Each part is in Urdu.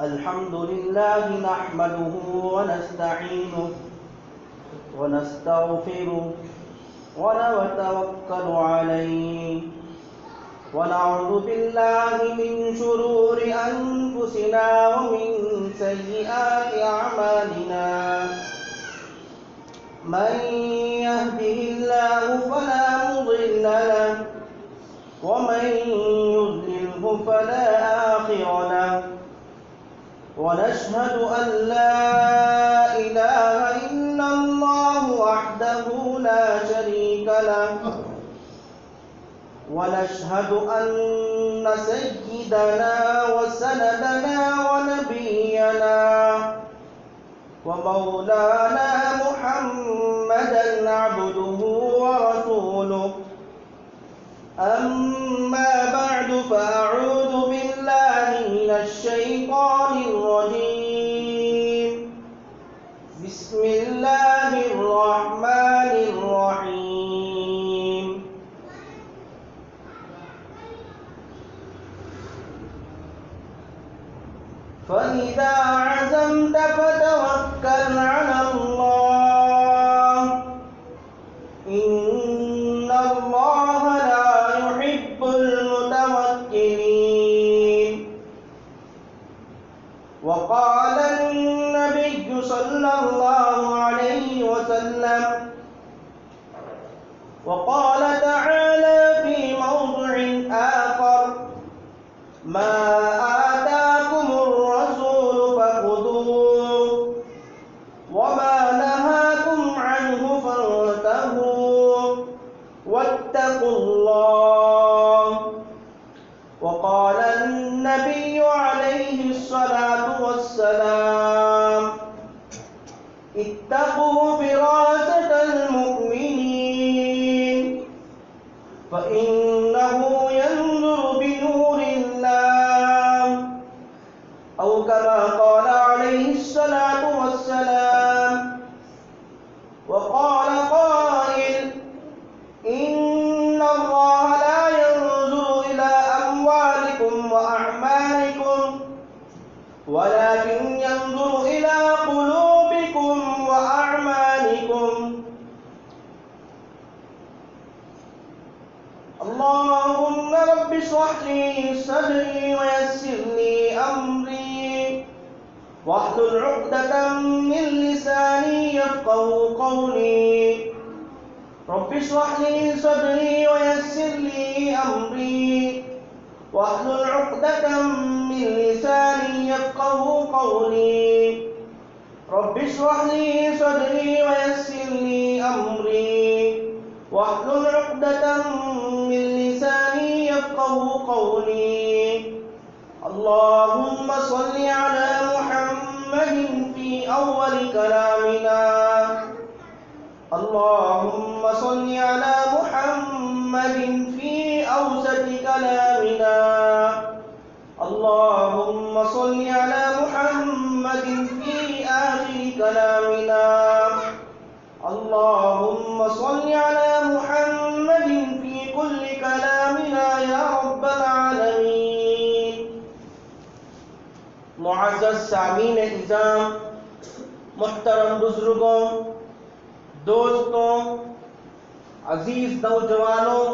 الحمد لله نحمده ونستعينه ونستغفره ونتوكل عليه ونعوذ بالله من شرور أنفسنا ومن سيئات أعمالنا من يهده الله فلا مضل له ومن يضلله فلا هادي له ونشهد أن لا إله إلا الله وحده لا شريك له ونشهد أن سيدنا وسندنا ونبينا ومولانا محمدا عبده ورسوله أما بعد فأعوذ بالله من الشيطان الرجيم بسم الله الرحمن الرحيم فإذا عزمت فتوكل على الله إن الله لا يحب المتوكلين وقال النبي صلى الله عليه وسلم وقال تعالى في موضع آخر ما آتاكم الرسول فخذوه وما نهاكم عنه فانتهوا واتقوا الله وقال النبي عليه الصلاة والسلام اتقوا فراسة المؤمنين فإنه ينظر بنور الله أو كما قال عليه الصلاة والسلام وقال قائل إن الله لا ينظر إلى أموالكم وأعمالكم ولكن ينظر إلى قلوبكم وأعمالكم اللهم رب اشرح لي صدري ويسر لي أمري واحلل عقدة من لساني يفقهوا قولي رب اشرح لي صدري ويسر لي أمري واحلل عقدة من لساني يفقهوا قولي رب اشرح لي صدري ويسر لي أمري واحلل عقدة من لساني يفقهوا قولي اللهم صل على محمد في أول كلامنا اللهم صل على محمد في أوسط كلامنا اللهم صل على محمد في آخر كلامنا اللهم صل على محمد في كل كلامنا يا رب العالمين معزز سامعین اعظام محترم بزرگوں دوستوں عزیز نوجوانوں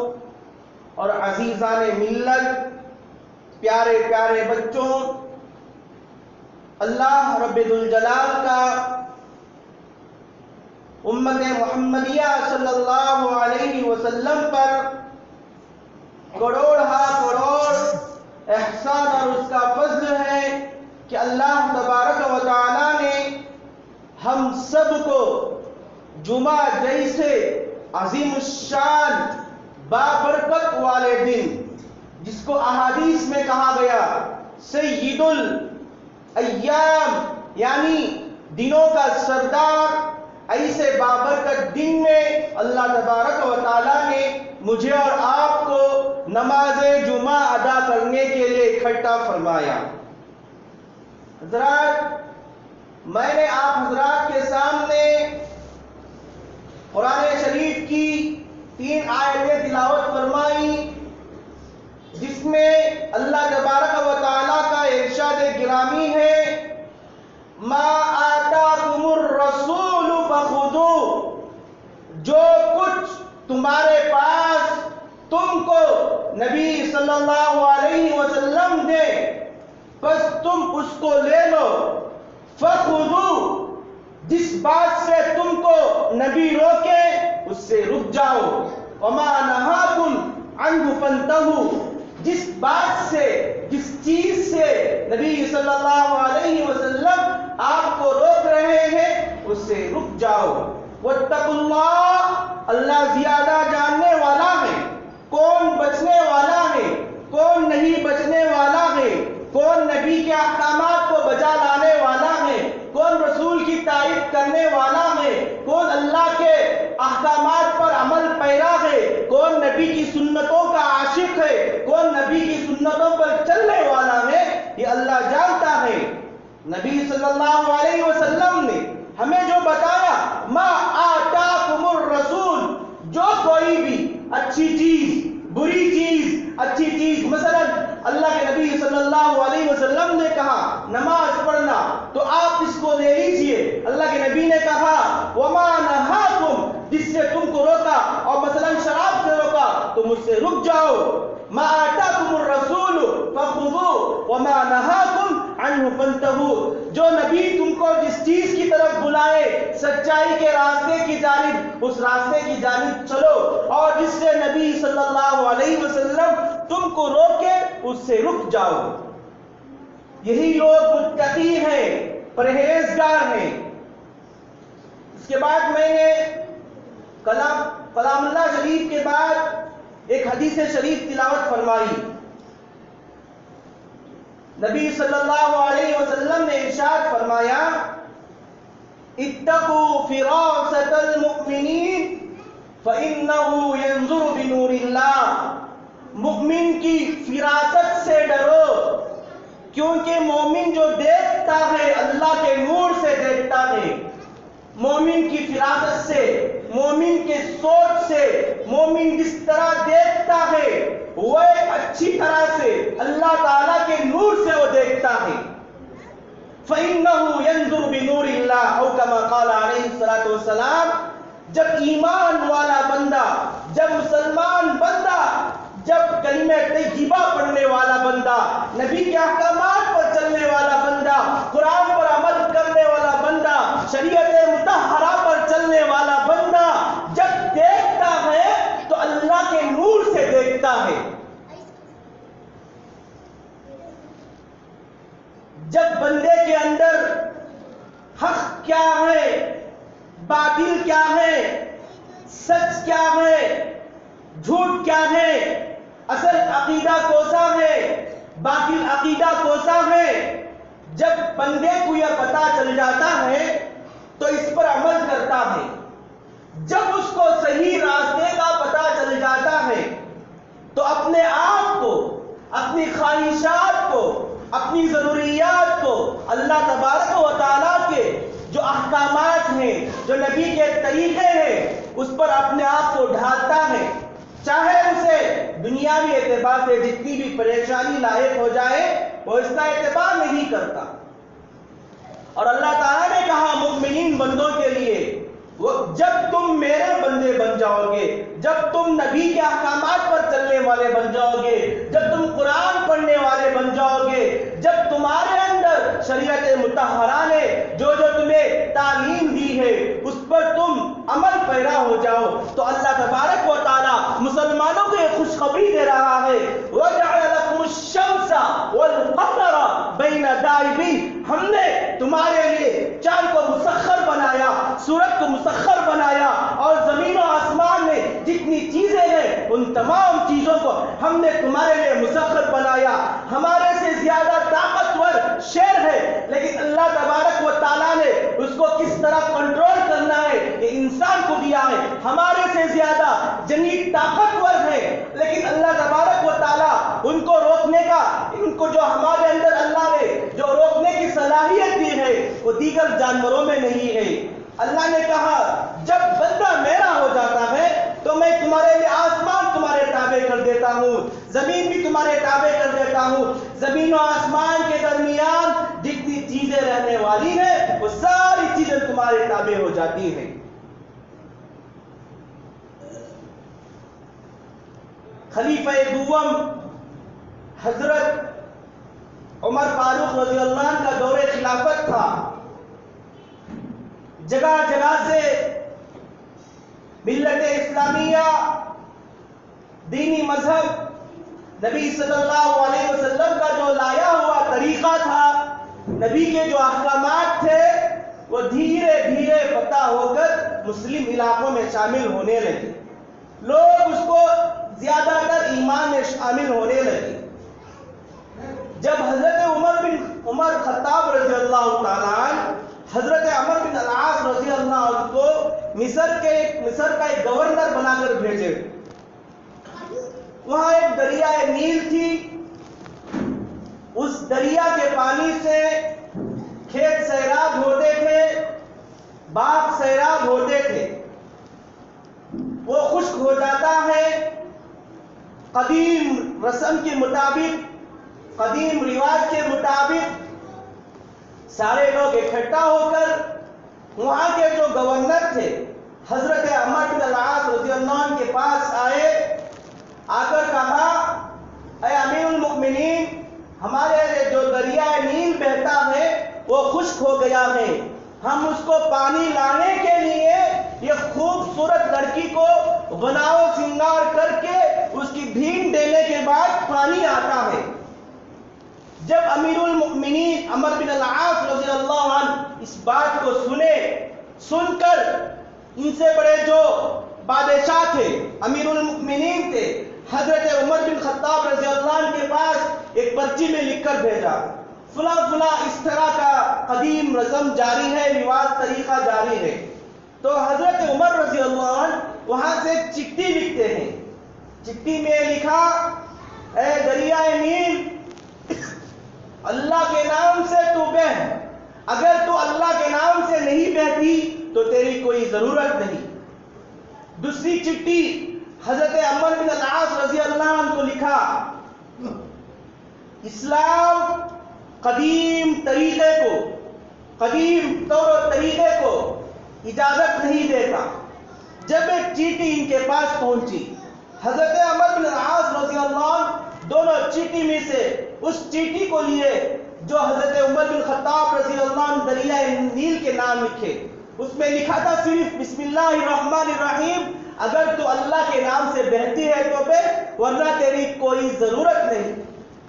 اور عزیزان ملت پیارے پیارے بچوں اللہ رب ذوالجلال کا امت محمدیہ صلی اللہ علیہ وسلم پر کروڑ ہا کروڑ احسان اور اس کا فضل ہے کہ اللہ تبارک و تعالی نے ہم سب کو جمعہ جیسے عظیم الشان بابرکت والے دن جس کو احادیث میں کہا گیا سید ایام یعنی دنوں کا سردار ایسے بابرکت دن میں اللہ تبارک و تعالیٰ نے مجھے اور آپ کو نماز جمعہ ادا کرنے کے لیے اکٹھا فرمایا۔ حضرات، میں نے آپ حضرات کے سامنے قرآن شریف کی 3 آیتیں تلاوت فرمائی، جس میں اللہ تبارک و تعالیٰ کا ارشاد گرامی ہے، ما آتاکم الرسول فخذوہ، جو کچھ تمہارے پاس تم کو نبی صلی اللہ علیہ وسلم دے بس تم اس کو لے لو، فخذوہ، جس بات سے تم کو نبی روکے اس سے رک جاؤ، وما نہاکم عنہ فانتہوا، جس بات سے جس چیز سے نبی صلی اللہ علیہ وسلم آپ کو روک رہے ہیں اس سے رک جاؤ۔ واتقوا اللہ، اللہ زیادہ جاننے والا ہے، کون بچنے والا ہے کون نہیں بچنے والا ہے، کون نبی کے احکامات کو بجا لانے والا ہے، کون رسول کی تعریف کرنے والا ہے، کون اللہ کے احکامات پر عمل پیرا ہے، کون نبی کی سنتوں کا عاشق ہے، کون نبی کی سنتوں پر چلنے والا ہے، یہ اللہ جانتا ہے۔ نبی صلی اللہ علیہ وسلم نے ہمیں جو بتایا، ما آتاکم الرسول، جو کوئی بھی اچھی چیز بری چیز اچھی چیز، مثلا اللہ کے نبی صلی اللہ علیہ وسلم نے کہا نماز پڑھنا تو آپ اس کو لے لیجئے، اللہ کے نبی نے کہا وما نہاکم، جس سے تم کو روکا اور مثلا شراب سے روکا تم اس سے رک جاؤ، ما آتاکم الرسول فخذوہ وما نہاکم عنہ فانتہوا، جو نبی تم کو جس چیز کی طرف بلائے سچائی کے راستے کی جانب اس راستے کی جانب چلو، اور جس سے نبی صلی اللہ علیہ وسلم تم کو روکے اس سے رک جاؤ۔ یہی لوگ متقی ہیں، پرہیزگار ہیں۔ اس کے بعد میں نے کلام اللہ شریف کے بعد ایک حدیث شریف تلاوت فرمائی۔ نبی صلی اللہ علیہ وسلم نے ارشاد فرمایا، اتقوا فراست المؤمنین فإنه ينظر بنور اللہ، مؤمن کی فراست سے ڈرو، کیونکہ مومن جو دیکھتا ہے اللہ کے نور سے دیکھتا ہے۔ مومن کی فراست سے، مومن کے سوچ سے، مومن جس طرح دیکھتا ہے وہ اچھی طرح سے اللہ تعالیٰ کے نور سے وہ دیکھتا ہے۔ فَإِنَّهُ يَنظُرُ بِنُورِ اللَّهِ، او کما قال علیہ الصلوۃ والسلام، جب ایمان والا بندہ، جب مسلمان بندہ، جب کلمہ طیبہ پڑھنے والا بندہ، نبی کے احکامات پر چلنے والا بندہ، قرآن پر عمل کرنے والا بندہ، شریعت مطہرہ پر چلنے والا بندہ جب دیکھتا ہے تو اللہ کے نور سے دیکھتا ہے۔ جب بندے کے اندر حق کیا ہے، باطل کیا ہے، سچ کیا ہے، جھوٹ کیا ہے، اصل عقیدہ کوسا ہے، باطل عقیدہ کوسا ہے، جب بندے کو یہ پتا چل جاتا ہے تو اس پر عمل کرتا ہے۔ جب اس کو صحیح راستے کا پتا چل جاتا ہے تو اپنے آپ کو، اپنی خواہشات کو، اپنی ضروریات کو اللہ تبارک و تعالیٰ کے جو احکامات ہیں، جو نبی کے طریقے ہیں، اس پر اپنے آپ کو ڈھالتا ہے، چاہے اسے دنیاوی اعتبار سے جتنی بھی پریشانی لاحق ہو جائے وہ اس کا اعتبار نہیں کرتا۔ اور اللہ تعالیٰ نے کہا مومنین بندوں کے لیے، جب تم میرے بندے بن جاؤ گے، جب تم نبی کے احکامات پر چلنے والے بن جاؤ گے، جب تم قرآن پڑھنے والے بن جاؤ گے، جب تمہارے اندر شریعت مطہرہ نے جو جو تمہیں تعلیم دی ہے اس پر تم عمل پیرا ہو جاؤ، تو اللہ تبارک و تعالیٰ مسلمانوں کو یہ خوشخبری دے رہا ہے، وَجَعَلَ لَكُمُ الشَّمْسَ وَالْقَمَرَ بَيْنَ دَائِبِينَ، ہم نے تمہارے لیے چاند کو مسخر بنایا، سورج کو مسخر بنایا، اور زمین و آسمان میں جتنی چیزیں ہیں ان تمام چیزوں کو ہم نے تمہارے لیے مسخر بنایا۔ ہمارے سے زیادہ طاقت طاقتور شیر ہے، لیکن اللہ تبارک و تعالیٰ نے اس کو کس طرح کنٹرول کرنا ہے یہ انسان کو دیا ہے۔ ہمارے سے زیادہ جنگی طاقتور ہے، لیکن اللہ تبارک و تعالیٰ ان کو روکنے کا، ان کو جو ہمارے اندر اللہ نے جو روکنے کی صلاحیت دی ہے وہ دیگر جانوروں میں نہیں ہے۔ اللہ نے کہا جب بندہ میرا ہو جاتا ہے تو میں تمہارے لیے آسمان تمہارے تابع کر دیتا ہوں، زمین بھی تمہارے تابع کر دیتا ہوں۔ زمین و آسمان کے درمیان جتنی چیزیں رہنے والی ہیں وہ ساری چیزیں تمہارے تابع ہو جاتی ہیں۔ خلیفہ دوم حضرت عمر فاروق رضی اللہ عنہ کا دور خلافت تھا۔ جگہ جگہ سے ملت اسلامیہ، دینی مذہب، نبی صلی اللہ علیہ وسلم کا جو لایا ہوا طریقہ تھا، نبی کے جو احکامات تھے وہ دھیرے دھیرے فتح ہو کر مسلم علاقوں میں شامل ہونے لگے۔ لوگ اس کو زیادہ تر ایمان میں شامل ہونے لگے۔ جب حضرت عمر خطاب رضی اللہ تعالیٰ عنہ حضرت عمر بن العاص رضی اللہ عنہ کو مصر کا ایک گورنر بنا کر بھیجے، وہاں ایک دریائے نیل تھی، اس دریا کے پانی سے کھیت سیراب ہوتے تھے، باغ سیراب ہوتے تھے، وہ خشک ہو جاتا ہے۔ قدیم رسم کے مطابق، قدیم رواج کے مطابق سارے لوگ اکٹھا ہو کر وہاں کے جو گورنر تھے حضرت عمر بن العاص رضی اللہ عنہ کے پاس آئے، آ کر کہا اے امیر المؤمنین، ہمارے جو دریائے نیل بہتا ہے وہ خشک ہو گیا ہے، ہم اس کو پانی لانے کے لیے یہ خوبصورت لڑکی کو بناؤ سنگار کر کے اس کی بھین دینے کے بعد پانی آتا ہے۔ جب امیر المؤمنین عمر بن العاص رضی اللہ عنہ اس بات کو سن کر، ان سے بڑے جو بادشاہ تھے، امیر المؤمنین تھے، حضرت عمر بن خطاب رضی اللہ عنہ کے پاس ایک پرچی میں لکھ کر بھیجا، فلاں فلاں اس طرح کا قدیم رسم جاری ہے، رواج طریقہ جاری ہے۔ تو حضرت عمر رضی اللہ عنہ وہاں سے چٹھی لکھتے ہیں، چٹھی میں لکھا اے دریائے نیل، اللہ کے نام سے تو بہ، اگر تو اللہ کے نام سے نہیں بہتی تو تیری کوئی ضرورت نہیں۔ دوسری چٹھی حضرت عمر بن العاص رضی اللہ عنہ کو لکھا، اسلام قدیم طریقے کو، قدیم طور و طریقے کو اجازت نہیں دیتا۔ جب ایک چٹھی ان کے پاس پہنچی، حضرت عمر بن العاص رضی اللہ عنہ دونوں چٹھی میں سے اس چٹھی کو لیے جو حضرت عمر بن خطاب رضی اللہ عنہ دریائے نیل کے نام لکھے، اس میں لکھا تھا صرف بسم اللہ الرحمن الرحیم، اگر تو اللہ کے نام سے بہتی ہے تو بہ، ورنہ تیری کوئی ضرورت نہیں۔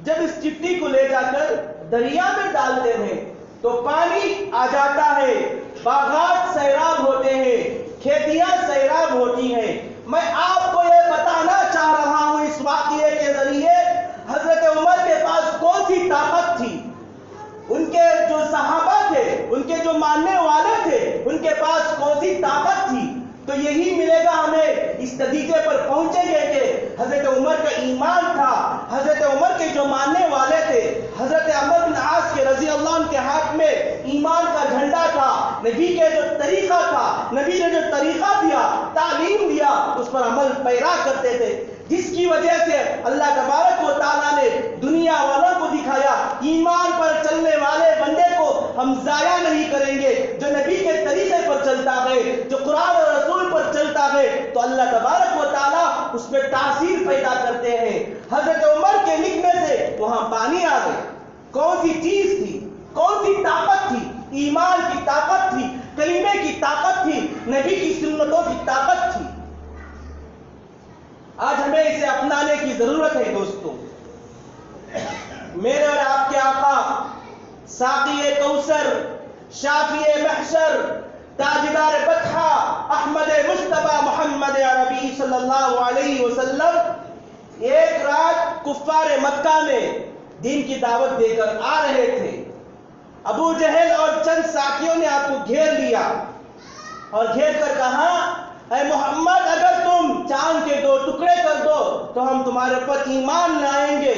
جب اس چٹھی کو لے جا کر دریا میں ڈالتے ہیں تو پانی آ جاتا ہے، باغات سیراب ہوتے ہیں، کھیتیاں سیراب ہوتی ہیں۔ میں آپ کو یہ بتانا چاہ رہا ہوں اس واقعے کے ذریعے حضرت عمر کے پاس کون سی طاقت تھی، ان کے جو صحابہ تھے، ان کے جو ماننے والے تھے، ان کے پاس کون سی طاقت تھی۔ تو یہی ملے گا ہمیں، اس نتیجے پر پہنچیں گے کہ حضرت عمر کا ایمان تھا، حضرت عمر کے جو ماننے والے تھے، حضرت عمر بن عاص کے رضی اللہ عنہ کے ہاتھ میں ایمان کا جھنڈا تھا، نبی کے جو طریقہ تھا، نبی نے جو طریقہ دیا، تعلیم دیا، اس پر عمل پیرا کرتے تھے، جس کی وجہ سے اللہ تبارک و تعالیٰ نے دنیا والوں کو دکھایا ایمان پر چلنے والے بندے کو ہم ضائع نہیں کریں گے۔ جو نبی کے طریقے پر چلتا ہے، جو قرآن اور رسول پر چلتا ہے، تو اللہ تبارک و تعالیٰ اس میں تاثیر پیدا کرتے ہیں۔ حضرت عمر کے لکھنے سے وہاں پانی آ گئے۔ کون سی چیز تھی، کون سی طاقت تھی؟ ایمان کی طاقت تھی، کلمے کی طاقت تھی، نبی کی سنتوں کی طاقت تھی۔ آج ہمیں اسے اپنانے کی ضرورت ہے دوستو۔ میرے اور آپ کے آقا، ساقی کوثر، شافی محشر، تاجدار بطحہ، احمد مصطفیٰ محمد عربی صلی اللہ علیہ وسلم ایک رات کفار مکہ میں دین کی دعوت دے کر آ رہے تھے، ابو جہل اور چند ساتھیوں نے آپ کو گھیر لیا اور گھیر کر کہا، اے محمد اگر تم چاند کے 2 ٹکڑے کر دو تو ہم تمہارے اوپر ایمان لائیں گے۔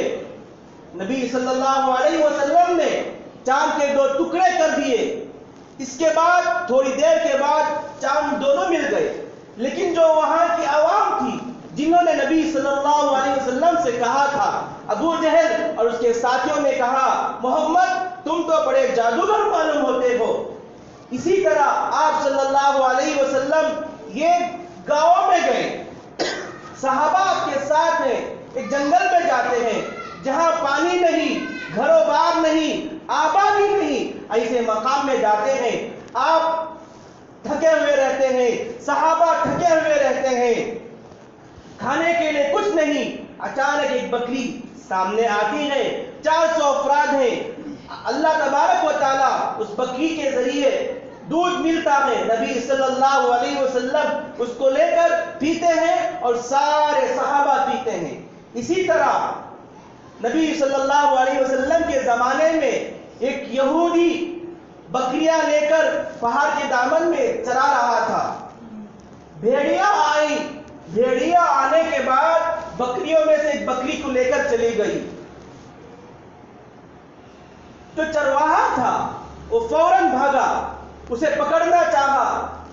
نبی صلی اللہ علیہ وسلم نے چاند کے 2 ٹکڑے کر دیے۔ اس کے بعد تھوڑی دیر کے بعد چاند دونوں مل گئے، لیکن جو وہاں کی عوام تھی جنہوں نے نبی صلی اللہ علیہ وسلم سے کہا تھا، ابو جہل اور اس کے ساتھیوں نے کہا، محمد تم تو بڑے جادوگر معلوم ہوتے ہو۔ اسی طرح آپ صلی اللہ علیہ وسلم یہ گاؤں میں گئے، صحابہ آپ کے ساتھ ہیں، ایک جنگل میں جاتے ہیں جہاں پانی نہیں، گھر و بار نہیں، آبادی نہیں، ایسے مقام میں جاتے ہیں، آپ تھکے ہوئے رہتے ہیں، صحابہ تھکے ہوئے رہتے ہیں، کھانے کے لیے کچھ نہیں۔ اچانک ایک بکری سامنے آتی ہے، 400 افراد ہیں، اللہ تبارک و تعالیٰ اس بکری کے ذریعے دودھ ملتا ہے، نبی صلی اللہ علیہ وسلم اس کو لے کر پیتے ہیں اور سارے صحابہ پیتے ہیں۔ اسی طرح نبی صلی اللہ علیہ وسلم کے زمانے میں ایک یہودی بکریاں لے کر پہاڑ کے دامن میں چرا رہا تھا، بھیڑیاں آئی، بھیڑیاں آنے کے بعد بکریوں میں سے ایک بکری کو لے کر چلی گئی۔ جو چرواہا تھا وہ فوراً بھاگا، اسے پکڑنا چاہا،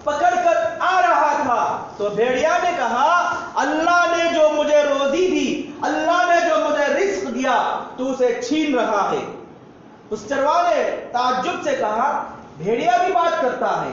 پکڑ کر آ رہا تھا تو بھیڑیا نے کہا، اللہ نے جو مجھے روزی دی، اللہ نے جو مجھے رزق دیا، تو اسے چھین رہا ہے۔ اس چرواہے نے تعجب سے کہا، بھیڑیا بھی بات کرتا ہے؟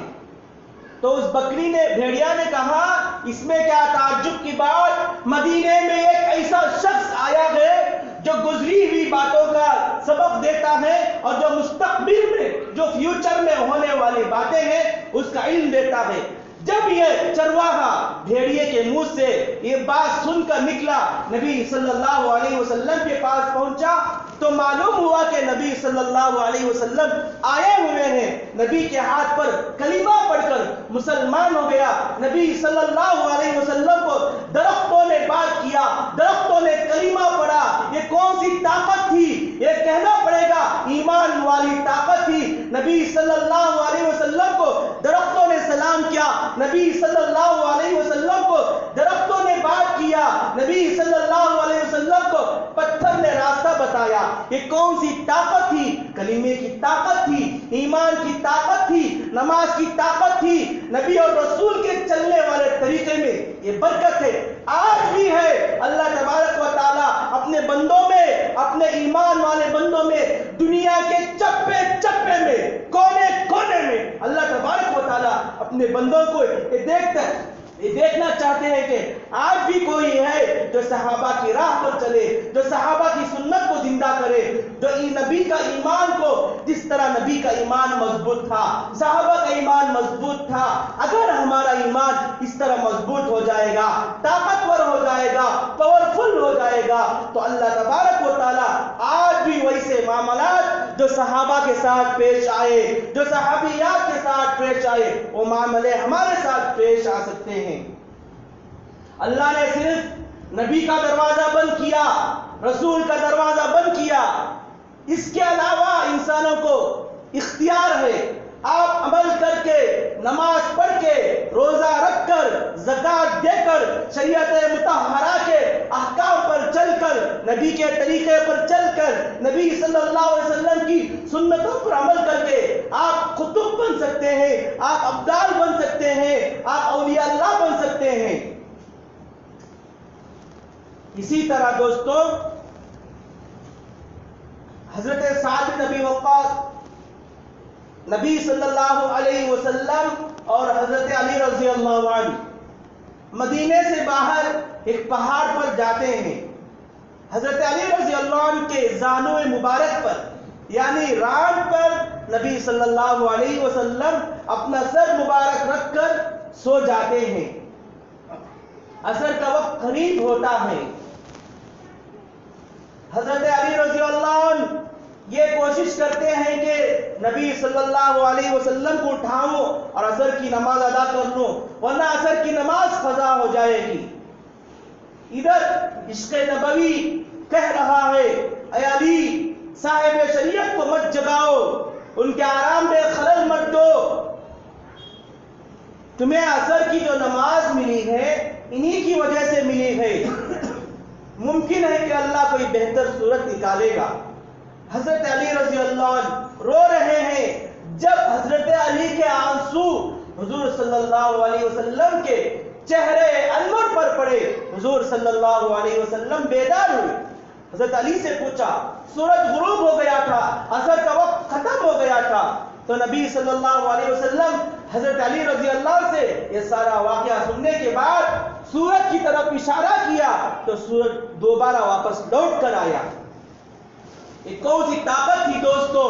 تو اس بکری نے، بھیڑیا نے کہا، اس میں کیا تعجب کی بات، مدینے میں ایک ایسا شخص آیا ہے جو گزری ہوئی باتوں کا سبق دیتا ہے اور جو مستقبل میں، جو فیوچر میں ہونے والی باتیں ہیں اس کا علم دیتا ہے۔ جب یہ چرواہا بھیڑیے کے منہ سے یہ بات سن کر نکلا، نبی صلی اللہ علیہ وسلم کے پاس پہنچا تو معلوم ہوا کہ نبی صلی اللہ علیہ وسلم آئے ہوئے ہیں۔ نبی کے ہاتھ پر کلمہ پڑھ کر مسلمان ہو گیا۔ نبی صلی اللہ علیہ وسلم کو درختوں نے بات کیا، درختوں نے کلمہ پڑھا۔ یہ کون سی طاقت تھی؟ یہ کہنا پڑے گا ایمان والی طاقت تھی۔ نبی صلی اللہ علیہ وسلم کو درختوں نے سلام کیا، نبی صلی اللہ علیہ وسلم کو درختوں نے بات کیا، نبی صلی اللہ علیہ وسلم کو پتھر نے راستہ بتایا۔ یہ کون سی طاقت تھی؟ کلمے کی طاقت تھی، ایمان کی طاقت تھی، نماز کی طاقت تھی، نبی اور رسول کے چلنے والے طریقے میں یہ برکت ہے، آج بھی ہے۔ اللہ تبارک و تعالیٰ اپنے بندوں میں، اپنے ایمان والے بندوں میں، دنیا کے چپے چپے میں، کونے کونے میں اللہ تبارک و تعالیٰ اپنے بندوں کو یہ دیکھنا چاہتے ہیں کہ آج بھی کوئی ہے جو صحابہ کی راہ پر چلے، جو صحابہ کی سنت کو زندہ کرے، جو نبی کا ایمان کو، جس طرح نبی کا ایمان مضبوط تھا، صحابہ کا ایمان مضبوط تھا، اگر ہمارا ایمان اس طرح مضبوط ہو جائے گا، طاقتور ہو جائے گا، پاورفل ہو جائے گا، تو اللہ تبارک و تعالیٰ آج بھی ویسے معاملات جو صحابہ کے ساتھ پیش آئے، جو صحابیات کے ساتھ پیش آئے، وہ معاملے ہمارے ساتھ پیش آ سکتے ہیں۔ اللہ نے صرف نبی کا دروازہ بند کیا، رسول کا دروازہ بند کیا، اس کے علاوہ انسانوں کو اختیار ہے۔ آپ عمل کر کے، نماز پڑھ کے، روزہ رکھ کر، زکوٰۃ دے کر، شریعت مطہرہ کے احکام پر چل کر، نبی کے طریقے پر چل کر، نبی صلی اللہ علیہ وسلم کی سنتوں پر عمل کر کے آپ قطب بن سکتے ہیں، آپ ابدال بن سکتے ہیں، آپ اولیاء اللہ بن سکتے ہیں۔ اسی طرح دوستو، حضرت سعد بن ابی وقاص، نبی صلی اللہ علیہ وسلم اور حضرت علی رضی اللہ عنہ مدینے سے باہر ایک پہاڑ پر جاتے ہیں۔ حضرت علی رضی اللہ عنہ کے زانو مبارک پر، یعنی ران پر، نبی صلی اللہ علیہ وسلم اپنا سر مبارک رکھ کر سو جاتے ہیں۔ عصر کا وقت قریب ہوتا ہے۔ حضرت علی رضی اللہ عنہ یہ کوشش کرتے ہیں کہ نبی صلی اللہ علیہ وسلم کو اٹھاؤں اور عصر کی نماز ادا کر لوں، ورنہ عصر کی نماز قضا ہو جائے گی۔ ادھر عشق نبوی کہہ رہا ہے، اے علی صاحب شریعت کو مت جگاؤ، ان کے آرام میں خلل مت دو۔ تمہیں عصر کی جو نماز ملی ہے انہی کی وجہ سے ملی ہے، ممکن ہے کہ اللہ کوئی بہتر صورت نکالے گا۔ حضرت علی رضی اللہ عنہ رو رہے ہیں، جب حضرت علی کے آنسو حضور صلی اللہ علیہ وسلم کے چہرے انور پر پڑے، حضور صلی اللہ علیہ وسلم بیدار ہوئے۔ حضرت علی سے پوچھا، سورج غروب ہو گیا تھا، عصر کا وقت ختم ہو گیا تھا، تو نبی صلی اللہ علیہ وسلم حضرت علی رضی اللہ سے یہ سارا واقعہ سننے کے بعد سورج کی طرف اشارہ کیا تو سورج دوبارہ واپس لوٹ کر آیا۔ یہ کون سی طاقت تھی دوستو؟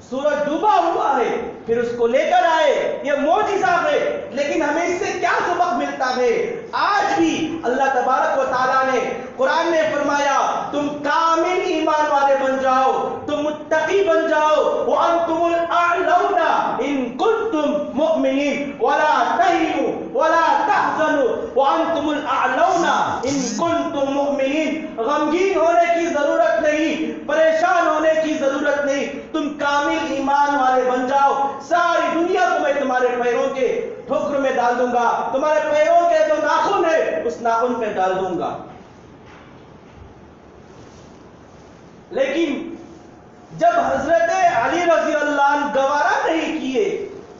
سورج ڈوبا ہوا ہے پھر اس کو لے کر آئے، یہ معجزہ ہے۔ لیکن ہمیں اس سے کیا سبق ملتا ہے؟ آج بھی اللہ تبارک و تعالیٰ نے قرآن میں فرمایا تم کامل ایمان والے بن جاؤ، تم متقی بن جاؤ، وَأَنْتُمُ الْأَعْلَوْنَ إِن كُنتُم مُؤْمِنِينَ وَلَا تَهِنُوا وَلَا تَحْزَنُوا وَأَنْتُمُ الْأَعْلَوْنَ إِن كُنتُم مُؤْمِنِينَ۔ غمگین ہونے کی ضرورت نہیں، پریشان ہونے کی ضرورت نہیں، تم کامل ایمان والے بن جاؤ، ساری دنیا کو میں تمہارے پیروں کے ٹھوکر میں ڈال دوں گا، تمہارے پیروں کے جو ناخن ہے اس ناخن پہ ڈال دوں گا۔ لیکن جب حضرت علی رضی اللہ عنہ گوارا نہیں کیے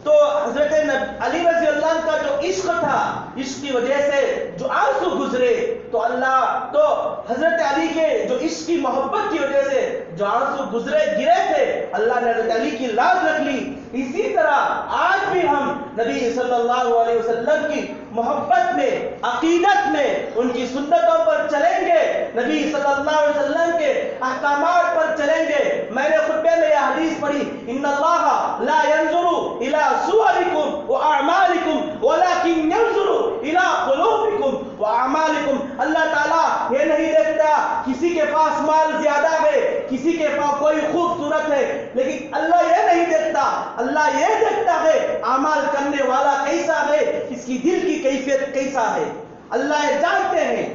تو حضرت علی رضی اللہ عنہ کا جو عشق تھا، عشق کی وجہ سے جو آنسو گزرے تو اللہ تو حضرت علی کے جو عشق کی محبت کی وجہ سے جو آنسو گرے تھے اللہ نے حضرت علی کی لاز رکھ لی۔ اسی طرح آج بھی ہم نبی صلی اللہ علیہ وسلم کی محبت میں، عقیدت میں ان کی سنتوں پر چلیں گے، نبی صلی اللہ علیہ وسلم کے احکامات پر چلیں گے۔ میں نے خطبے میں یہ حدیث پڑھی، ان اللہ لا ينظر الى صورکم واعمالکم ولكن ينظر الى قلوبکم واعمالکم۔ اللہ تعالیٰ یہ نہیں دیکھتا کسی کے پاس مال زیادہ ہے، کسی کے پاس کوئی خوبصورت ہے، لیکن اللہ یہ نہیں دیکھتا، اللہ یہ دیکھتا ہے اعمال کرنے والا کیسا ہے، اس کی دل کی کیفیت کیسا ہے۔ اللہ یہ جانتے ہیں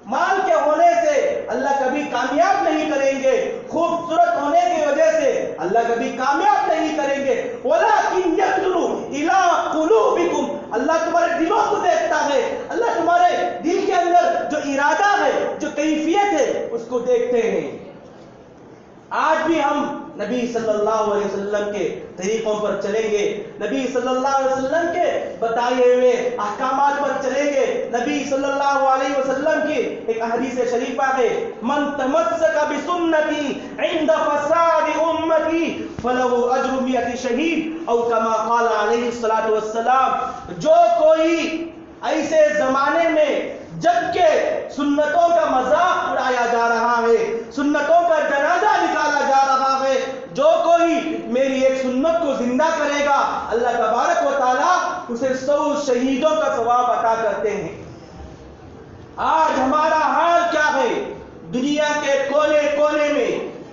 مال کے ہونے سے اللہ کبھی کامیاب نہیں کریں گے، خوبصورت ہونے کی وجہ سے اللہ کبھی کامیاب نہیں کریں گے۔ وَلَكِنْ يَنْظُرُ إِلَىٰ قُلُوبِكُمْ۔ اللہ تمہارے دلوں کو دیکھتا ہے، اللہ تمہارے دل کے اندر جو ارادہ ہے، جو کیفیت ہے اس کو دیکھتے ہیں۔ آج بھی ہم نبی صلی اللہ علیہ وسلم کے طریقوں پر چلیں گے، نبی صلی اللہ علیہ وسلم کے بتائے ہوئے احکامات پر چلیں گے۔ نبی صلی اللہ علیہ وسلم کی ایک حدیث شریفہ ہے، من تمسک بسنتی عند فساد امتی فلہ اجر 100 شہید، او کما قال علیہ الصلوۃ والسلام۔ جو کوئی ایسے زمانے میں جبکہ سنتوں کا مذاق اڑایا جا رہا ہے، سنتوں کا جنازہ نکالا جا رہا ہے، جو کوئی میری ایک سنت کو زندہ کرے گا اللہ تبارک و تعالیٰ اسے 100 شہیدوں کا ثواب عطا کرتے ہیں۔ آج ہمارا حال کیا ہے؟ دنیا کے کونے کونے میں،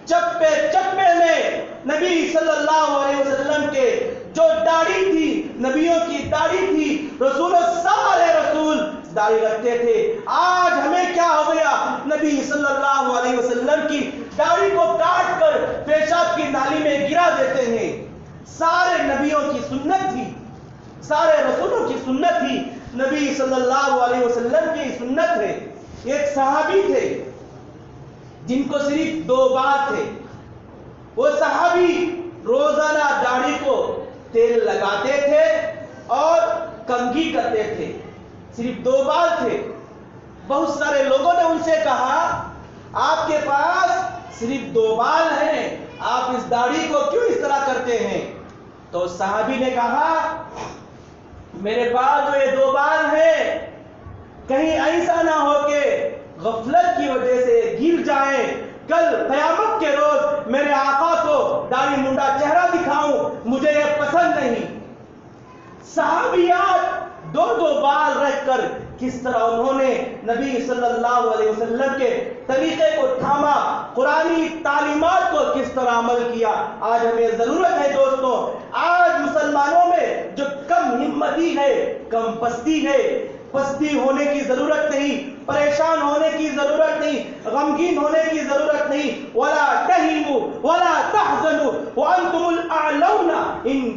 چپے چپے میں نبی صلی اللہ علیہ وسلم کے جو داڑھی تھی، نبیوں کی داڑھی تھی، رسول سارے رسول داڑھی رکھتے تھے۔ آج ہمیں کیا ہو گیا؟ نبی صلی اللہ علیہ وسلم کی داڑھی کو کاٹ کر پیشاب کی نالی میں گرا دیتے ہیں۔ سارے نبیوں کی سنت تھی، سارے رسولوں کی سنت تھی، نبی صلی اللہ علیہ وسلم کی سنت ہے۔ ایک صحابی تھے جن کو صرف 2 بال تھے، وہ صحابی روزانہ داڑھی کو تیل لگاتے تھے اور کنگھی کرتے تھے، صرف 2 بال تھے۔ بہت سارے لوگوں نے ان سے کہا آپ کے پاس صرف 2 بال ہیں، آپ اس داڑھی کو کیوں اس طرح کرتے ہیں؟ تو صحابی نے کہا میرے پاس جو یہ 2 بال ہیں کہیں ایسا نہ ہو کہ غفلت کی وجہ سے گر جائیں، کل قیامت کے روز میرے آقا کو داڑھی منڈا چہرہ دکھاؤں، مجھے یہ پسند نہیں۔ صحابیات 2 بال رکھ کر کس طرح انہوں نے نبی صلی اللہ علیہ وسلم کے طریقے کو تھاما، قرآنی تعلیمات کو کس طرح عمل کیا۔ آج ہمیں ضرورت ہے دوستوں، آج مسلمانوں میں جو کم ہمتی ہے، کم پستی ہے، پستی ہونے کی ضرورت نہیں، پریشان ہونے کی ضرورت نہیں، غمگین ہونے کی ضرورت نہیں۔ وَلَا تَهِنُوا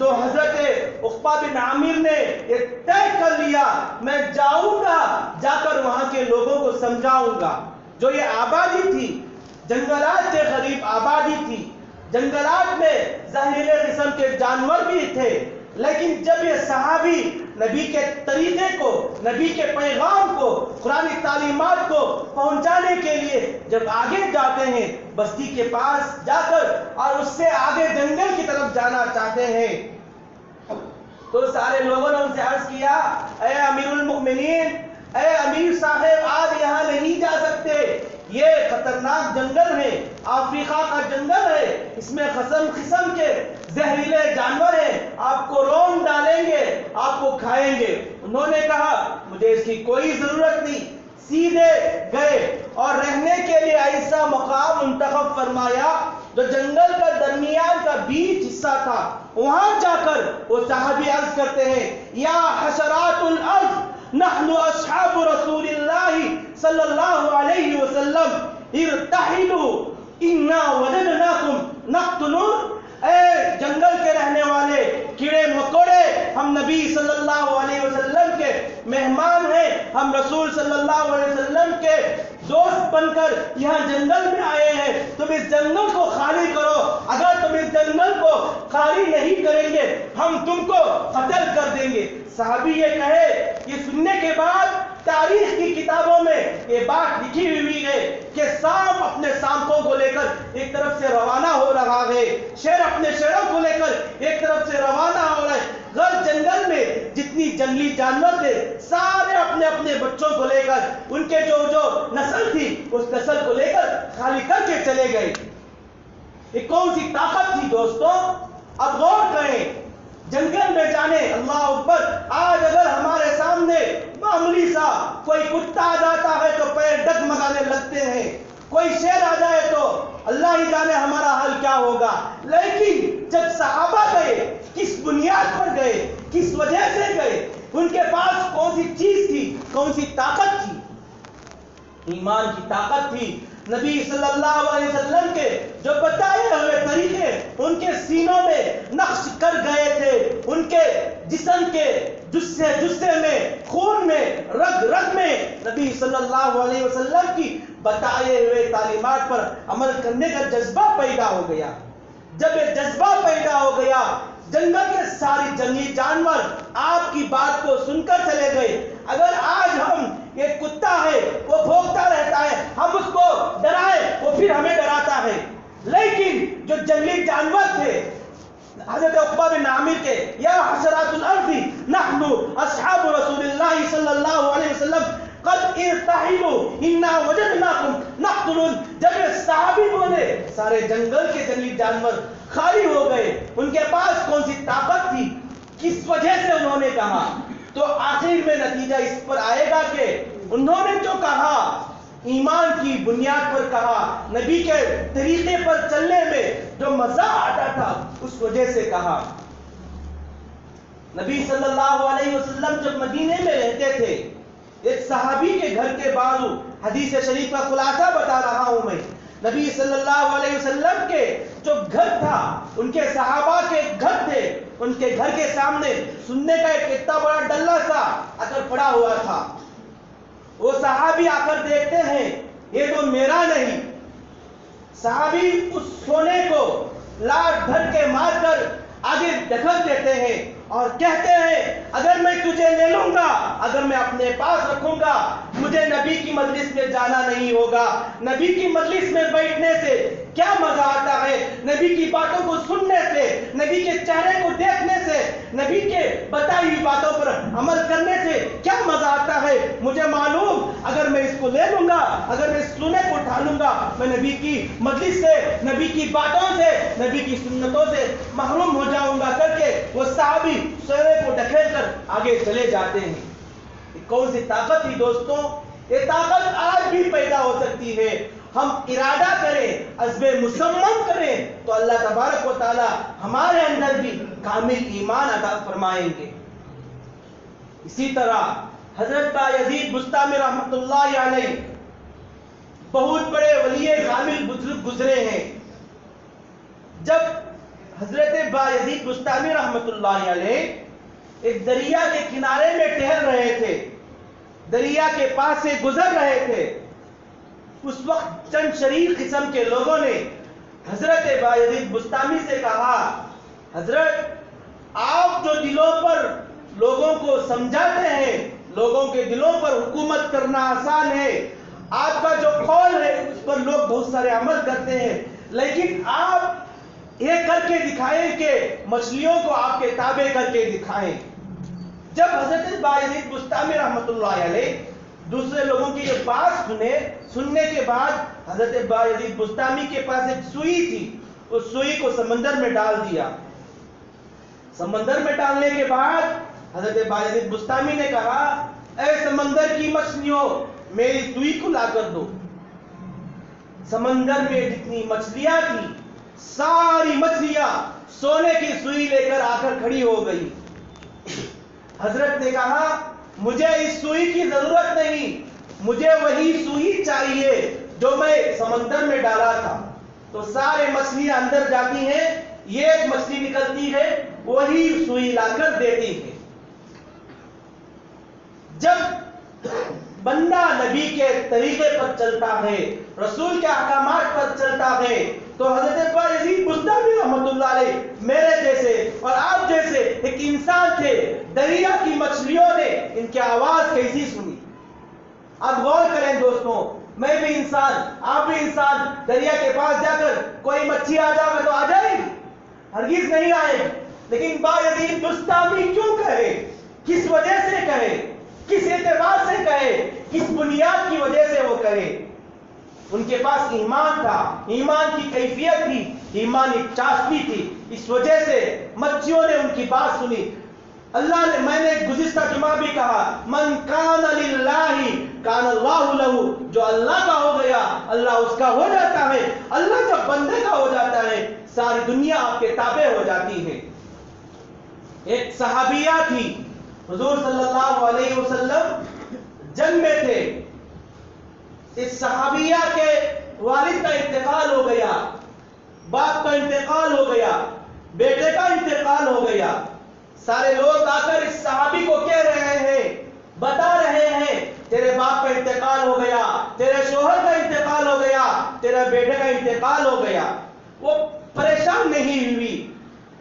تو حضرت عقبہ بن عامر نے یہ طے کر لیا میں جاؤں گا، جا کر وہاں کے لوگوں کو سمجھاؤں گا. جو یہ آبادی تھی جنگلات کے قریب آبادی تھی، جنگلات میں زہریلے قسم کے جانور بھی تھے، لیکن جب یہ صحابی نبی کے طریقے کو، نبی کے پیغام کو، قرآن تعلیمات کو پہنچانے کے لیے جب آگے جاتے ہیں، بستی کے پاس جا کر اور اس سے آگے جنگل کی طرف جانا چاہتے ہیں، تو سارے لوگوں نے ان سے عرض کیا اے امیر المؤمنین، اے امیر صاحب، آپ یہاں نہیں جا سکتے، یہ خطرناک جنگل ہے، افریقہ کا جنگل ہے، اس میں قسم قسم کے زہریلے جانور ہیں، آپ کو رون ڈالیں گے، آپ کو کھائیں گے. انہوں نے کہا مجھے اس کی کوئی ضرورت نہیں. سیدھے گئے اور رہنے کے لیے ایسا مقام منتخب فرمایا جو جنگل کا درمیان کا بیچ حصہ تھا. وہاں جا کر وہ صحابی عرض کرتے ہیں یا حشرات الارض نحن اصحاب رسول اللہ صلی اللہ علیہ وسلم ارتحلوا انا وجدناکم نقتلون. اے جنگل کے رہنے والے کیڑے مکوڑے، ہم نبی صلی اللہ علیہ وسلم کے مہمان ہیں، ہم رسول صلی اللہ علیہ وسلم کے دوست بن کر یہاں جنگل میں آئے ہیں، تم اس جنگل کو خالی کرو، اگر تم اس جنگل کو خالی نہیں کریں گے ہم تم کو قتل کر دیں گے. صحابی یہ کہے، یہ سننے کے بعد تاریخ کی کتابوں میں یہ بات لکھی ہوئی ہے کہ سانپ اپنے سانپوں کو لے کر ایک طرف سے روانہ ہو رہا ہے، شیر اپنے شیروں کو لے کر ایک طرف سے روانہ ہو رہا ہے. غر جنگل میں جتنی جنگلی جانور تھے سارے اپنے اپنے بچوں کو لے کر، ان کے جو نسل تھی اس نسل کو لے کر خالی کر کے چلے گئے. یہ کون سی طاقت تھی دوستوں؟ اب غور کریں، جنگل میں جانے، اللہ اکبر، آج اگر ہمارے سامنے معمولی سا کوئی کتا آ جاتا ہے تو پیر ڈگمگانے لگتے ہیں، کوئی شیر آ جائے تو اللہ ہی جانے ہمارا حال کیا ہوگا. لیکن جب صحابہ گئے، کس بنیاد پر گئے، کس وجہ سے گئے، ان کے پاس کون سی چیز تھی، کون سی طاقت تھی؟ ایمان کی طاقت تھی. نبی صلی اللہ علیہ وسلم کے جو بتائے ہوئے طریقے ان کے سینوں میں نقش کر گئے تھے، ان کے جسم کے جسے میں، خون میں، رگ رگ میں نبی صلی اللہ علیہ وسلم کی بتائے ہوئے تعلیمات پر عمل کرنے کا جذبہ پیدا ہو گیا. جب یہ جذبہ پیدا ہو گیا، جنگل کے ساری جنگلی جانور آپ کی بات کو سن کر چلے گئے. اگر آج ہم یہ کتا ہے وہ بھونکتا رہتا ہے، ہم اس کو ڈرائے وہ پھر ہمیں ڈراتا ہے، لیکن جو جنگلی جانور تھے حضرت عقبہ بن عامر کے یا حشرات الارض نحن اصحاب رسول اللہ صلی اللہ علیہ وسلم قد ارتحلوا انا وجدناکم نقتلون، جب یہ صحابی بولے سارے جنگل کے جنگلی جانور خالی ہو گئے. ان کے پاس کون سی طاقت تھی، کس وجہ سے انہوں نے کہا؟ تو آخر میں نتیجہ اس پر آئے گا کہ انہوں نے جو کہا ایمان کی بنیاد پر کہا، نبی کے طریقے پر چلنے میں جو مزہ آتا تھا اس وجہ سے کہا. نبی صلی اللہ علیہ وسلم جب مدینے میں رہتے تھے، ایک صحابی کے گھر کے بازو، حدیث شریف کا خلاصہ بتا رہا ہوں میں، نبی صلی اللہ علیہ وسلم کے جو گھر تھا، ان کے صحابہ کے گھر تھے، ان کے گھر کے سامنے سننے کا ایک اتنا بڑا ڈلہ سا آ کر پڑا ہوا تھا. وہ صحابی آ کر دیکھتے ہیں یہ تو میرا نہیں. صحابی اس سونے کو لاٹ بھر کے مار کر آگے دھکیل دیتے ہیں اور کہتے ہیں اگر میں تجھے لے لوں گا، اگر میں اپنے پاس رکھوں گا، مجھے نبی کی مجلس میں جانا نہیں ہوگا. نبی کی مجلس میں بیٹھنے سے کیا مزہ آتا ہے، نبی کی باتوں کو سننے سے، نبی کے چہرے کو دیکھنے سے، نبی کے بتائی ہوئی باتوں پر عمل کرنے سے کیا مزہ آتا ہے. مجھے معلوم اگر میں اس کو لے لوں گا، اگر میں اس سونے کو اٹھا لوں گا، میں نبی کی مجلس سے، نبی کی باتوں سے، نبی کی سنتوں سے محروم ہو جاؤں گا کر کے وہ صحابی سونے کو ڈھکیل کر آگے چلے جاتے ہیں. یہ کون سی طاقت تھی دوستوں؟ یہ طاقت آج بھی پیدا ہو سکتی ہے. ہم ارادہ کریں، عزم مصمم کریں تو اللہ تبارک و تعالی ہمارے اندر بھی کامل ایمان عطا فرمائیں گے. اسی طرح حضرت یزید بستامی رحمۃ اللہ علیہ بہت بڑے ولی کامل بزرگ گزرے ہیں. جب حضرت بایزید بستامی رحمت اللہ علیہ ایک دریا کے کنارے میں ٹہل رہے تھے، دریا کے پاس سے گزر رہے تھے۔ اس وقت چند شریف قسم کے لوگوں نے حضرت بایزید بستامی سے کہا، حضرت آپ جو دلوں پر لوگوں کو سمجھاتے ہیں، لوگوں کے دلوں پر حکومت کرنا آسان ہے، آپ کا جو قول ہے اس پر لوگ بہت سارے عمل کرتے ہیں، لیکن آپ یہ کر کے دکھائیں کہ مچھلیوں کو آپ کے تابع کر کے دکھائیں۔ جب حضرت بایزید بستامی رحمت اللہ علیہ دوسرے لوگوں کی یہ بات سننے کے بعد حضرت بایزید بستامی کے پاس ایک سوئی تھی، اس سوئی کو سمندر میں ڈال دیا۔ سمندر میں ڈالنے کے بعد حضرت بایزید بستامی نے کہا، اے سمندر کی مچھلیوں میری سوئی کو لا کر دو۔ سمندر میں جتنی مچھلیاں تھیں ساری مچھلیاں سونے کی سوئی لے کر آ کر کھڑی ہو گئی۔ حضرت نے کہا، مجھے اس سوئی کی ضرورت نہیں، مجھے وہی سوئی چاہیے جو میں سمندر میں ڈالا تھا۔ تو سارے مچھلیاں اندر جاتی ہیں، یہ ایک مچھلی نکلتی ہے، وہی سوئی لا کر دیتی ہے۔ جب بندہ نبی کے طریقے پر چلتا ہے، رسول کے احکامات پر چلتا ہے، تو حضرت بایزید بستامی رحمت اللہ علیہ میرے جیسے اور آپ جیسے ایک انسان تھے، دریا کی مچھلیوں نے ان کی آواز کیسی سنی؟ آپ غور کریں دوستوں، میں بھی انسان، آپ بھی انسان، دریا کے پاس جا کر کوئی مچھلی آ جائے تو آ جائے گی؟ ہرگز نہیں آئے گی۔ لیکن بایزید بستامی کیوں کہے؟ کس وجہ سے کہے؟ کس اعتبار سے کہے؟ کس بنیاد کی وجہ سے وہ کہے؟ ان کے پاس ایمان تھا، ایمان کی کیفیت تھی، ایمانی چاشنی تھی، اس وجہ سے مچھلیوں نے ان کی بات سنی۔ اللہ نے، میں نے گزشتہ جمعہ بھی کہا، من کان للہ کان اللہ لہ، جو اللہ کا ہو گیا اللہ اس کا ہو جاتا ہے۔ اللہ جب بندے کا ہو جاتا ہے ساری دنیا آپ کے تابع ہو جاتی ہے۔ ایک صحابیہ تھی، حضور صلی اللہ علیہ وسلم جنگ میں تھے، اس صحابیہ کے والد کا انتقال ہو گیا، باپ کا انتقال ہو گیا، بیٹے کا انتقال ہو گیا۔ سارے لوگ آ کر اس صحابی کو کہہ رہے ہیں، بتا رہے ہیں، تیرے باپ کا انتقال ہو گیا، تیرے شوہر کا انتقال ہو گیا، تیرے بیٹے کا انتقال ہو گیا۔ وہ پریشان نہیں ہوئی،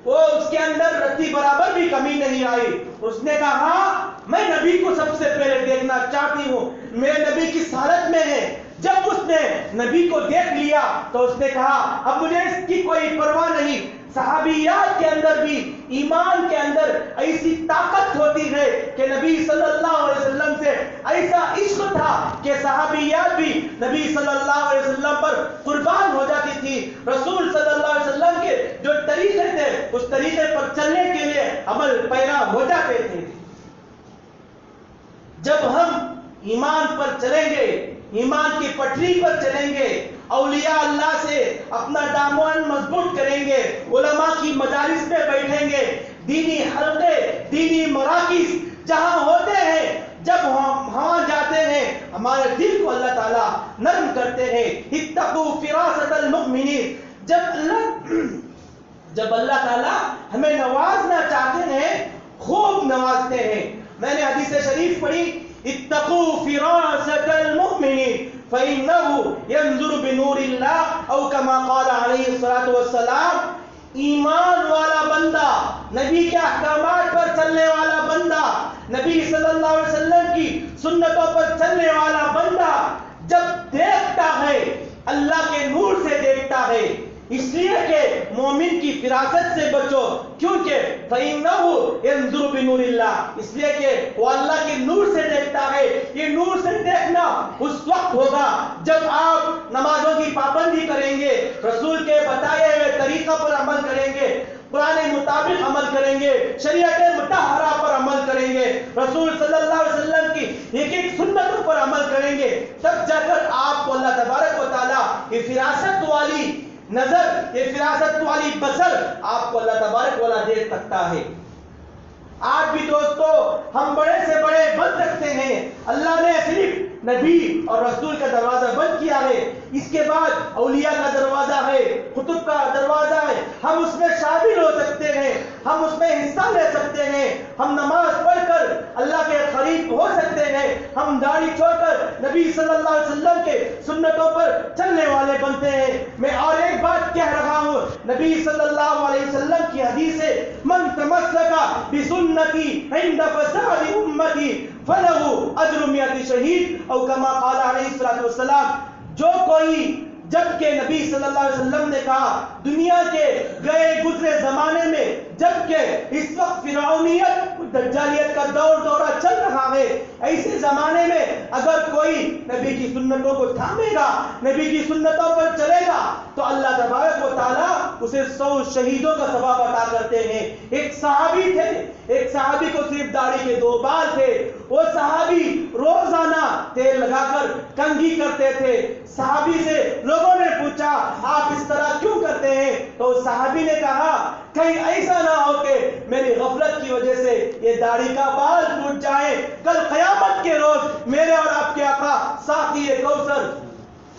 وہ اس کے اندر رتی برابر بھی کمی نہیں آئی۔ اس نے کہا، میں نبی کو سب سے پہلے دیکھنا چاہتی ہوں، میرے نبی کس حالت میں ہے۔ جب اس نے نبی کو دیکھ لیا تو اس نے کہا، اب مجھے اس کی کوئی پرواہ نہیں۔ صحابیات کے اندر بھی ایمان کے اندر ایسی طاقت ہوتی ہے کہ نبی صلی اللہ علیہ وسلم سے ایسا عشق تھا کہ صحابیات بھی نبی صلی اللہ علیہ وسلم پر قربان ہو جاتی تھی۔ رسول صلی اللہ علیہ وسلم کے جو طریقے تھے اس طریقے پر چلنے کے لیے عمل پیرا ہو جاتے تھے۔ جب ہم ایمان پر چلیں گے، ایمان کی پٹری پر چلیں گے، اولیاء اللہ سے اپنا دامن مضبوط کریں گے، علماء کی مجالس میں بیٹھیں گے، دینی حلقے، دینی مراکز جہاں ہوتے ہیں، جب ہم وہاں جاتے ہیں ہمارے دل کو اللہ تعالیٰ نرم کرتے ہیں۔ اتقوا فراست المؤمنین، جب اللہ تعالیٰ ہمیں نوازنا چاہتے ہیں خوب نوازتے ہیں۔ میں نے حدیث شریف پڑھی، اتقوا فراست المؤمنین فإنه ينظر بنور اللہ، او کما قال علیہ الصلوۃ والسلام۔ ایمان والا بندہ، نبی کے احکامات پر چلنے والا بندہ، نبی صلی اللہ علیہ وسلم کی سنتوں پر چلنے والا بندہ جب دیکھتا ہے اللہ کے نور سے دیکھتا ہے، اس لیے کہ مومن کی فراست سے بچو، کیونکہ فَإِنَّهُ يَنظُرُ بِنُورِ اللَّهِ، اس لیے کہ وہ اللہ کے نور سے دیکھتا ہے۔ یہ نور سے دیکھنا اس وقت ہوگا جب آپ نمازوں کی پابندی کریں گے، رسول کے بتائے ہوئے طریقہ پر عمل کریں گے، قرآن مطابق عمل کریں گے، شریعت مطہرہ پر عمل کریں گے، رسول صلی اللہ علیہ وسلم کی ایک ایک سنتوں پر عمل کریں گے، تب جا کر آپ کو اللہ تبارک و تعالیٰ یہ فراست والی نظر، یہ فراست والی بصر آپ کو اللہ تبارک والا دے سکتا ہے۔ آج بھی دوستو ہم بڑے سے بڑے بن سکتے ہیں، اللہ نے صرف نبی اور رسول کا دروازہ بند کیا ہے، اس کے بعد اولیاء کا دروازہ ہے، کتب کا دروازہ ہے، ہم اس میں شامل ہو سکتے ہیں، ہم اس میں حصہ لے سکتے ہیں، ہم نماز پڑھ کر اللہ کے قریب ہو سکتے ہیں، ہم داڑھی چھوڑ کر نبی صلی اللہ علیہ وسلم کے سنتوں پر چلنے والے بنتے ہیں۔ میں اور ایک بات کہہ رہا ہوں، نبی صلی اللہ علیہ وسلم کی حدیث ہے، من تمسک بسنتی عند فساد امتی فلہ اجر 100 شہید، او کما قال علیہ الصلوۃ والسلام۔ جو کوئی، جبکہ نبی صلی اللہ علیہ وسلم نے کہا دنیا کے گئے گزرے زمانے میں، جبکہ اس وقت فرعونیت دجالیت کا دورہ چل رہا ہے، ایسے زمانے میں اگر کوئی نبی کی سنتوں کو تھامے گا، نبی کی سنتوں پر چلے گا، تو اللہ تبارک و تعالیٰ اسے 100 شہیدوں کا ثواب عطا کرتے ہیں۔ ایک صحابی تھے، ایک صحابی کو صرف داڑھی کے 2 بال تھے، وہ صحابی روزانہ تیل لگا کر کنگھی کرتے تھے۔ صحابی سے لوگوں نے پوچھا آپ اس طرح کیوں کرتے ہیں؟ تو صحابی نے کہا کہیں ایسا نہ ہو کہ میری غفلت کی وجہ سے یہ داڑھی کا بال ٹوٹ جائے، کل قیامت کے روز میرے اور آپ کے آقا ساقی کوثر،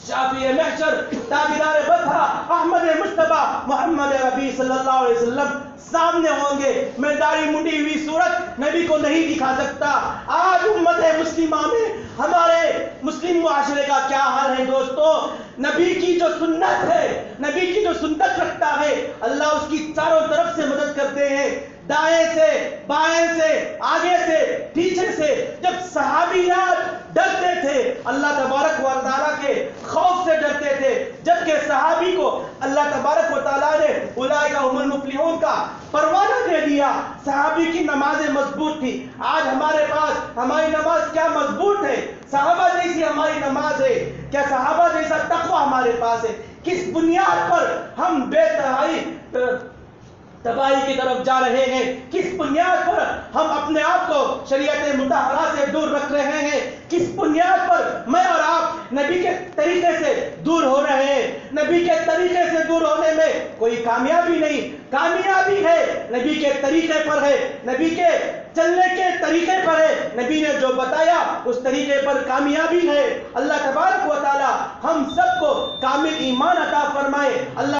شافی محشر، تاجدار بطحہ، احمد مجتبیٰ محمد ربی صلی اللہ علیہ وسلم سامنے ہوں گے، میں داڑھی منڈی ہوئی صورت نبی کو نہیں دکھا سکتا۔ آج امت مسلمہ میں ہمارے مسلم معاشرے کا کیا حال ہے دوستو؟ نبی کی جو سنت ہے، نبی کی جو سنت رکھتا ہے، اللہ اس کی چاروں طرف سے مدد کرتے ہیں، دائیں سے، بائیں سے، آگے سے، پیچھے سے۔ جب صحابیات ڈرتے تھے، اللہ تبارک و تعالیٰ کے خوف سے ڈرتے تھے، جبکہ صحابی کو اللہ تبارک و تعالیٰ نے اولئک هم المفلحون کا پروانہ دے دیا۔ صحابی کی نمازیں مضبوط تھی، آج ہمارے پاس ہماری نماز کیا مضبوط ہے؟ صحابہ جیسی ہماری نماز ہے کیا؟ صحابہ جیسا تقوی ہمارے پاس ہے؟ کس بنیاد پر ہم بے تہائی تباہی کی طرف جا رہے ہیں؟ کس بنیاد پر ہم اپنے آپ کو شریعت مطہرہ سے دور رکھ رہے ہیں؟ کس بنیاد پر میں اور آپ نبی کے طریقے سے دور ہو رہے ہیں؟ نبی کے طریقے سے دور ہونے میں کوئی کامیابی نہیں، کامیابی ہے نبی کے طریقے پر ہے، نبی کے چلنے کے طریقے پر ہے، نبی نے جو بتایا اس طریقے پر کامیابی ہے۔ اللہ تبارک و تعالی ہم سب کو کامل ایمان عطا فرمائے۔ اللہ